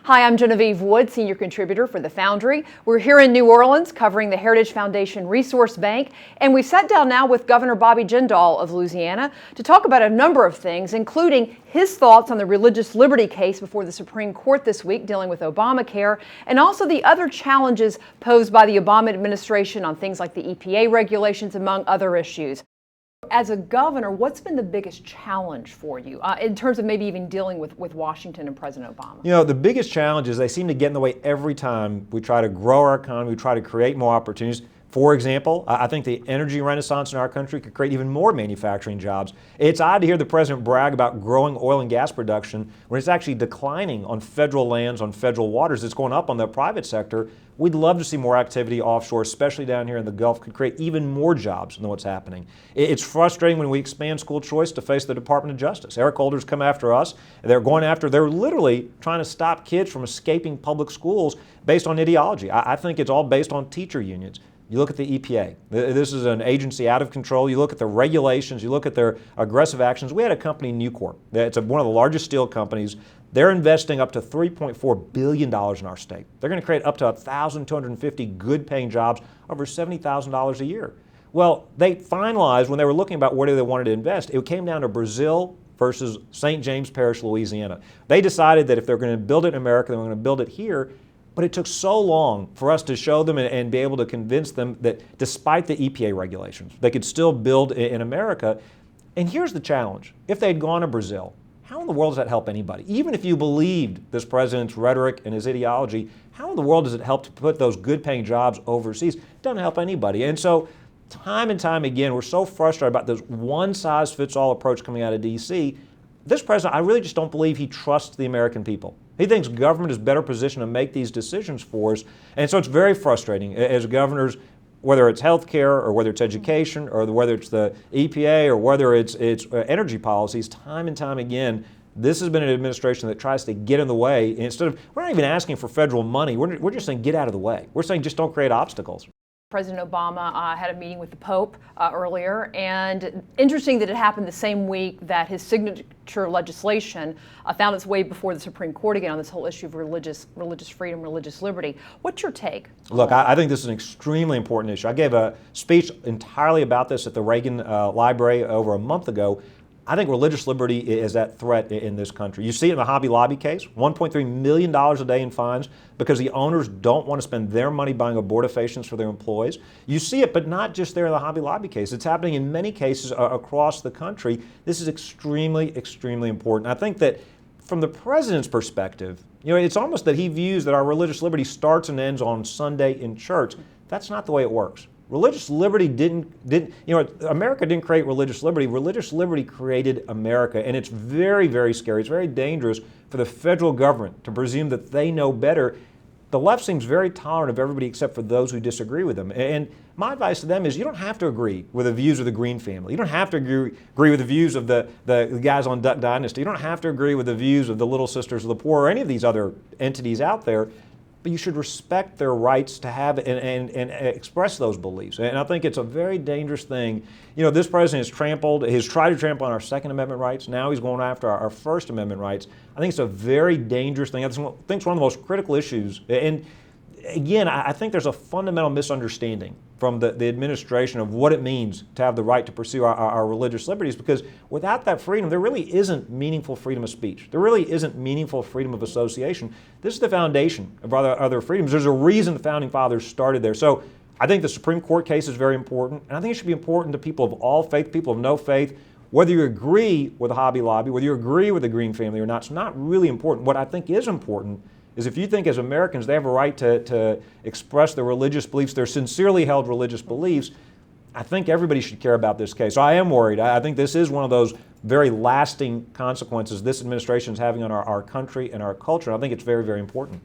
Hi, I'm Genevieve Wood, senior contributor for the Foundry. We're here in New Orleans covering the Heritage Foundation Resource Bank, and we sat down now with Governor Bobby Jindal of Louisiana to talk about a number of things, including his thoughts on the religious liberty case before the Supreme Court this week dealing with Obamacare, and also the other challenges posed by the Obama administration on things like the EPA regulations, among other issues. As a governor, what's been the biggest challenge for you in terms of maybe even dealing with Washington and President Obama? You know, the biggest challenge is they seem to get in the way every time we try to grow our economy, we try to create more opportunities. For example, I think the energy renaissance in our country could create even more manufacturing jobs. It's odd to hear the president brag about growing oil and gas production when it's actually declining on federal lands, on federal waters. It's going up on the private sector. We'd love to see more activity offshore, especially down here in the Gulf. Could create even more jobs than what's happening. It's frustrating when we expand school choice to face the Department of Justice. Eric Holder's come after us. They're literally trying to stop kids from escaping public schools based on ideology. I think it's all based on teacher unions. You look at the EPA. This is an agency out of control. You look at the regulations. You look at their aggressive actions. We had a company, Nucor. It's one of the largest steel companies. They're investing up to $3.4 billion in our state. They're going to create up to 1,250 good-paying jobs, over $70,000 a year. Well, they finalized, when they were looking about where they wanted to invest, it came down to Brazil versus St. James Parish, Louisiana. They decided that if they're going to build it in America, they're going to build it here. But it took so long for us to show them and be able to convince them that despite the EPA regulations, they could still build in America. And here's the challenge. If they'd gone to Brazil, how in the world does that help anybody? Even if you believed this president's rhetoric and his ideology, how in the world does it help to put those good-paying jobs overseas? It doesn't help anybody. And so time and time again, we're so frustrated about this one-size-fits-all approach coming out of D.C. This president, I really just don't believe he trusts the American people. He thinks government is better positioned to make these decisions for us. And so it's very frustrating as governors, whether it's health care or whether it's education or whether it's the EPA or whether it's energy policies, time and time again, this has been an administration that tries to get in the way. Instead of, we're not even asking for federal money. We're just saying get out of the way. We're saying just don't create obstacles. President Obama had a meeting with the Pope earlier, and interesting that it happened the same week that his signature legislation found its way before the Supreme Court again on this whole issue of religious freedom, religious liberty. What's your take? Look, I think this is an extremely important issue. I gave a speech entirely about this at the Reagan Library over a month ago. I think religious liberty is at threat in this country. You see it in the Hobby Lobby case, $1.3 million a day in fines because the owners don't want to spend their money buying abortifacients for their employees. You see it, but not just there in the Hobby Lobby case. It's happening in many cases across the country. This is extremely, extremely important. I think that from the president's perspective, you know, it's almost that he views that our religious liberty starts and ends on Sunday in church. That's not the way it works. Religious liberty America didn't create religious liberty. Religious liberty created America, and it's very, very scary. It's very dangerous for the federal government to presume that they know better. The left seems very tolerant of everybody except for those who disagree with them. And my advice to them is you don't have to agree with the views of the Green family. You don't have to agree with the views of the guys on Duck Dynasty. You don't have to agree with the views of the Little Sisters of the Poor or any of these other entities out there. But you should respect their rights to have and express those beliefs. And I think it's a very dangerous thing. You know, this president has tried to trample on our Second Amendment rights. Now he's going after our First Amendment rights. I think it's a very dangerous thing. I think it's one of the most critical issues. And again, I think there's a fundamental misunderstanding from the administration of what it means to have the right to pursue our religious liberties, because without that freedom, there really isn't meaningful freedom of speech. There really isn't meaningful freedom of association. This is the foundation of other freedoms. There's a reason the Founding Fathers started there. So I think the Supreme Court case is very important, and I think it should be important to people of all faith, people of no faith. Whether you agree with the Hobby Lobby, whether you agree with the Green family or not, it's not really important. What I think is important is if you think as Americans they have a right to express their religious beliefs, their sincerely held religious beliefs, I think everybody should care about this case. So I am worried. I think this is one of those very lasting consequences this administration is having on our country and our culture. And I think it's very, very important.